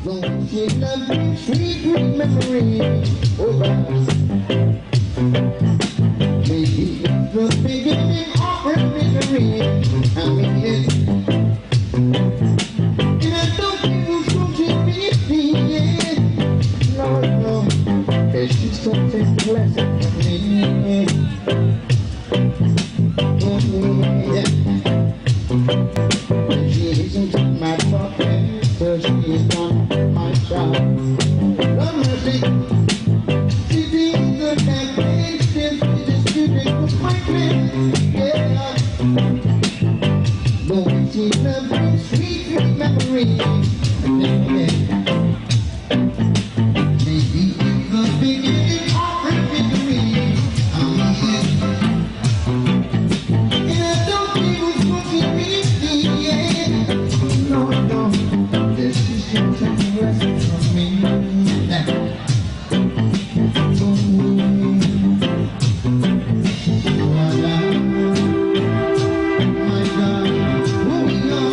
Don't you love me, sweet, sweet memory? Oh, perhaps maybe it's the beginning of her misery. I mean, it's and I don't think it's going to be easy. Lord, no, and she's gonna take a lesson from me. Oh, yeah. She isn't on my pocket, so she is on my shop. Lord mercy, she being the campaign, since we disputed with my friend. Yeah, but when she loves me, sweet, sweet memory. Maybe it's the beginning of her victory. And I don't think it's going to be easy, yeah. No, no, this is just a lesson from me. My God, moving on.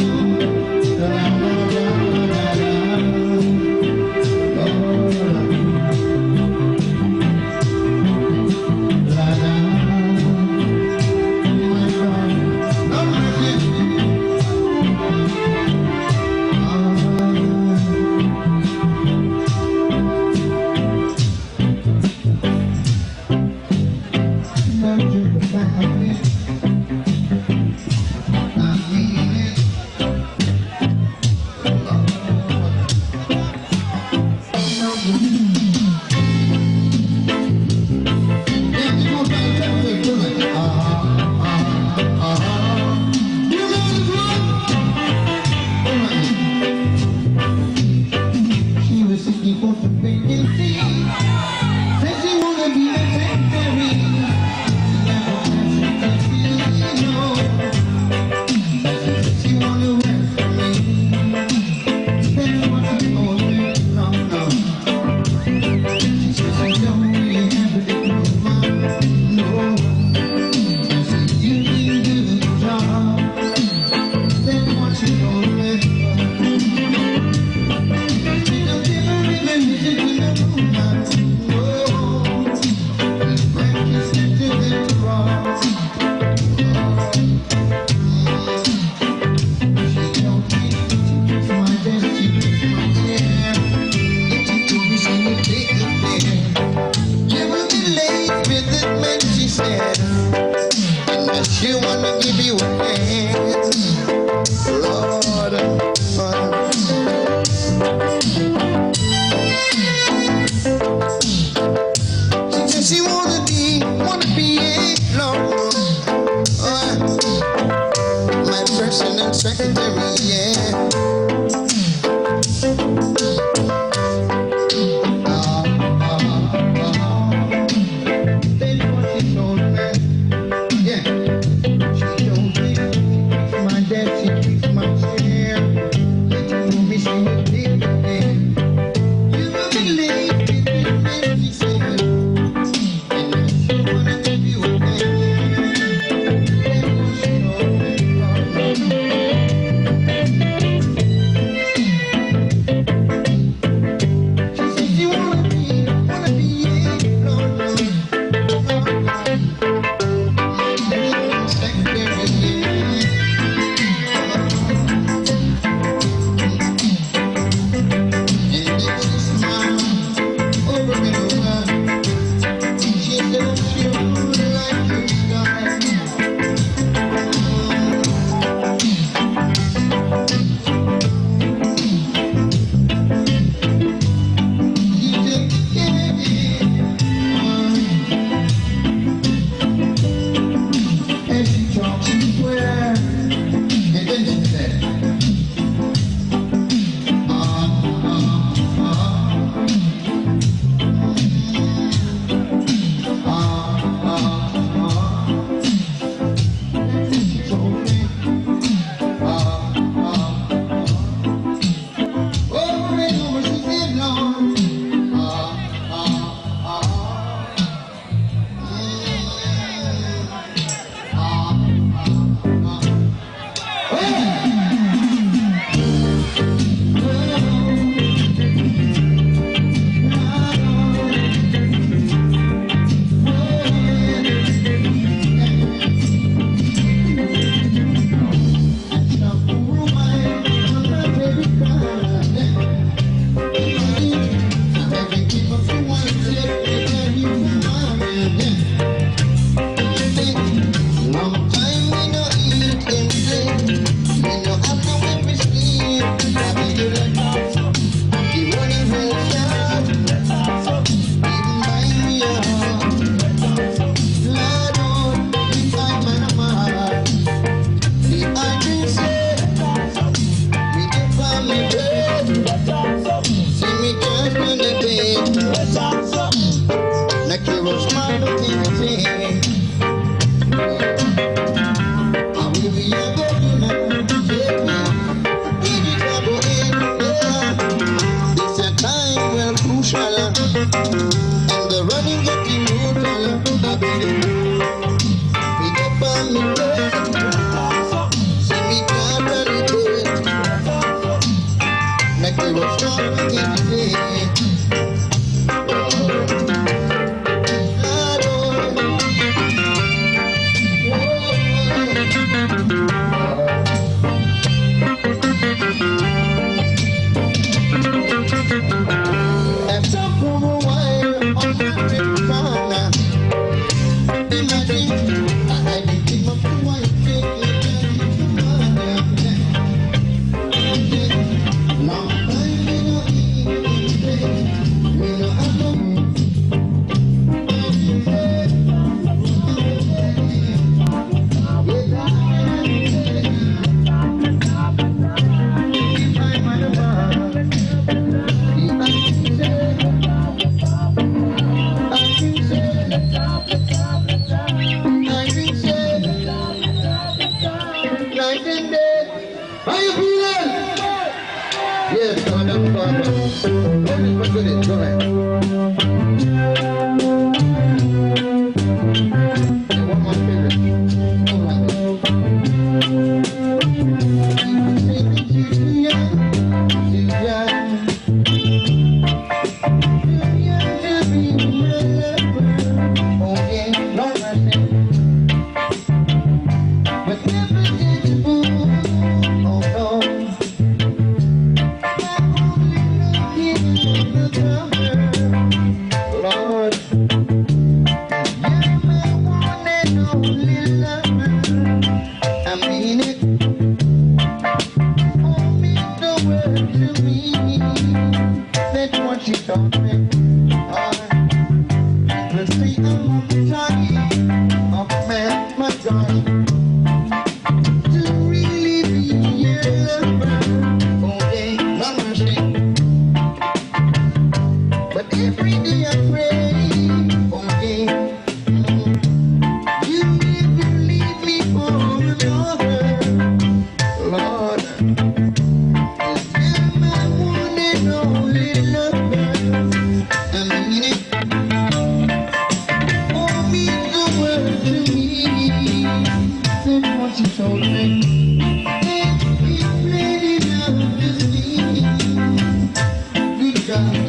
Yes, come on, that's Pauper. Go ahead, go ahead. And one more favorite. Oh my God. Too young to be my lover. Oh yeah, Lord mercy. But never did you fool. Oh no. Lord, you're my one and only lover. I mean it. Oh, mean the word to me. That's what she taught me. But see, I'm on the target. Oh man, my God. To really be your lover. Oh yeah, Lord mercy. But every day I pray, oh yeah, you never leave me for another, Lord. You're my one and only lover. I mean it. Oh, mean the word to me. That's what you told me. Let's be ready now to see. Good God.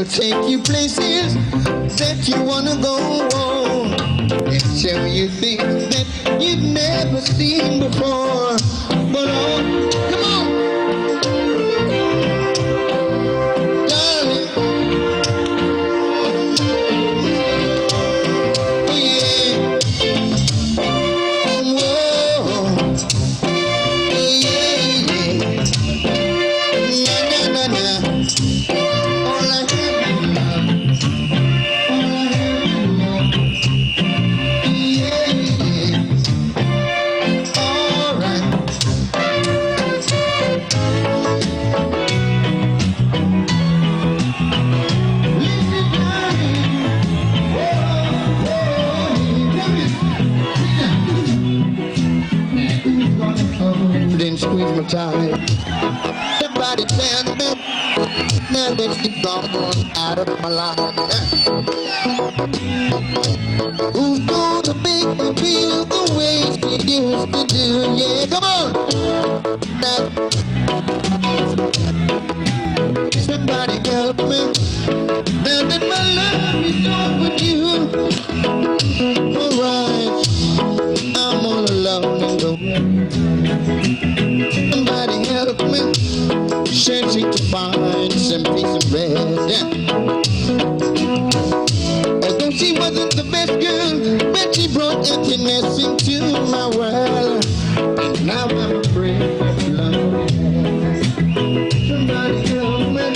Take you places that you wanna go on and show you things that you've never seen before. But oh, come on, darling. Oh yeah. Whoa. Oh yeah, yeah. Na na na na. All I squeeze my tie. Everybody tell me now that you've gone out of my life. Who's gonna make me feel the way she used to do? Yeah, come on. Now, somebody help me. Now that my love is gone with you. Alright, I'm all alone and lonely. Somebody help me, searching to find some peace and rest. Yeah. Although she wasn't the best girl, but she brought emptiness into my world. And now I'm afraid of loneliness. Somebody help me,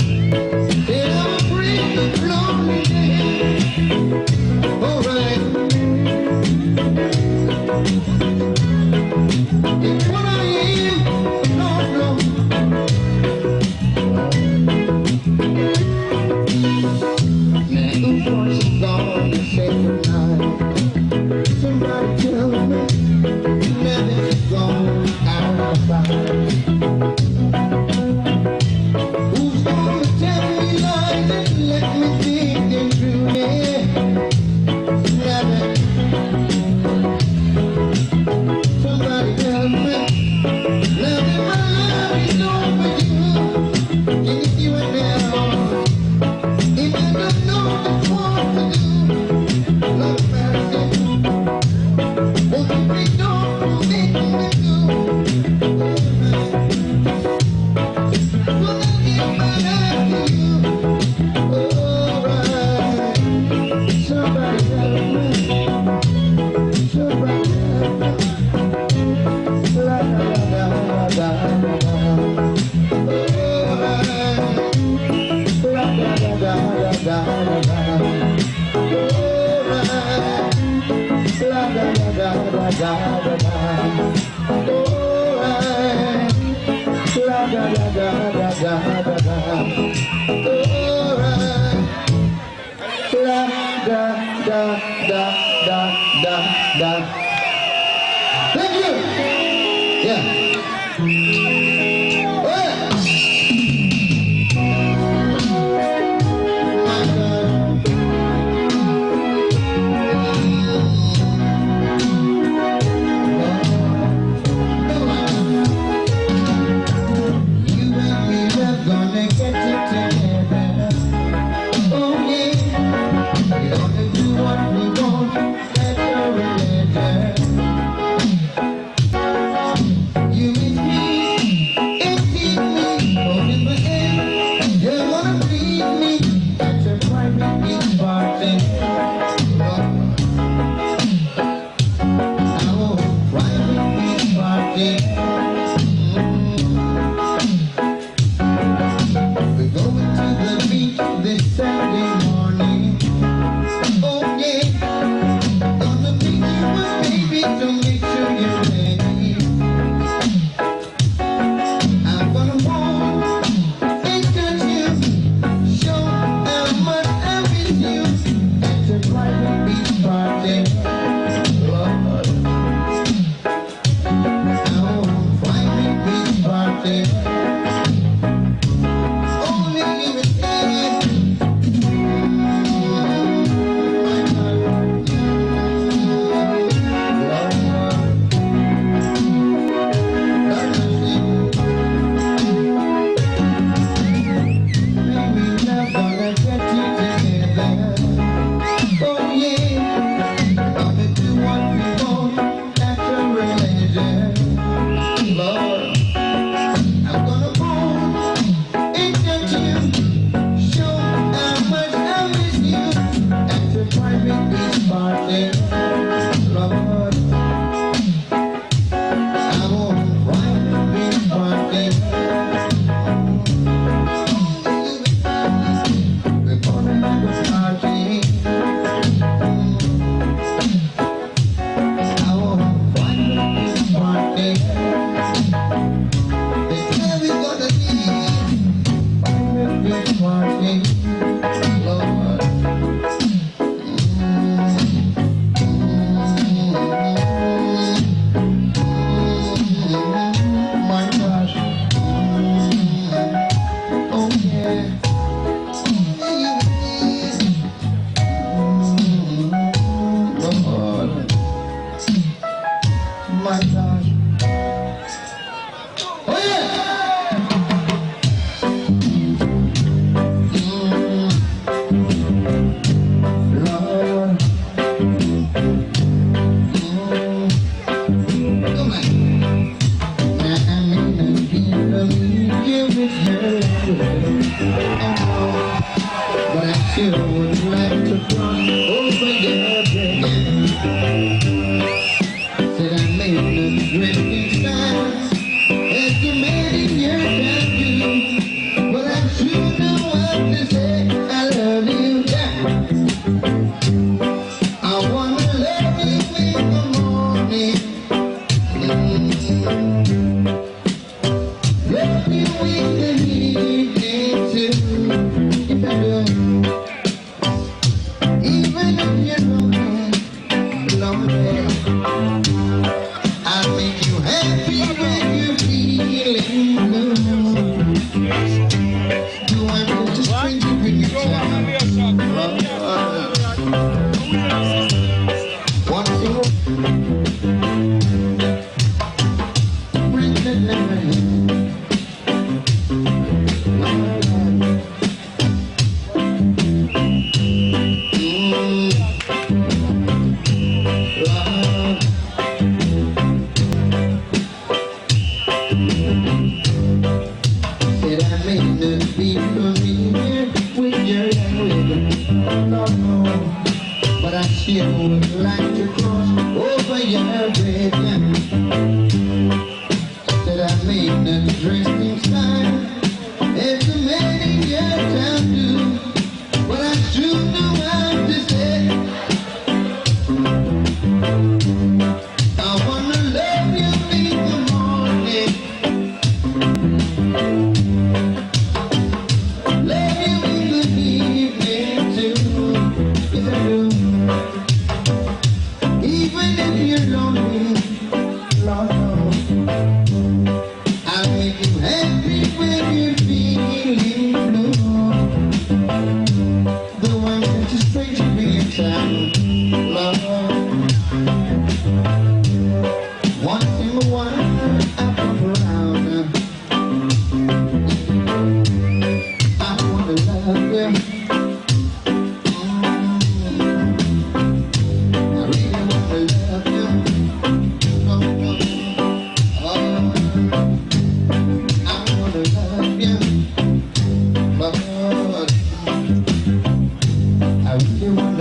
yeah, I'm afraid of loneliness. Alright. It's what I am. No. Now who's gone to say goodnight? Somebody tell me. Thank you. Yeah.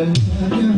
another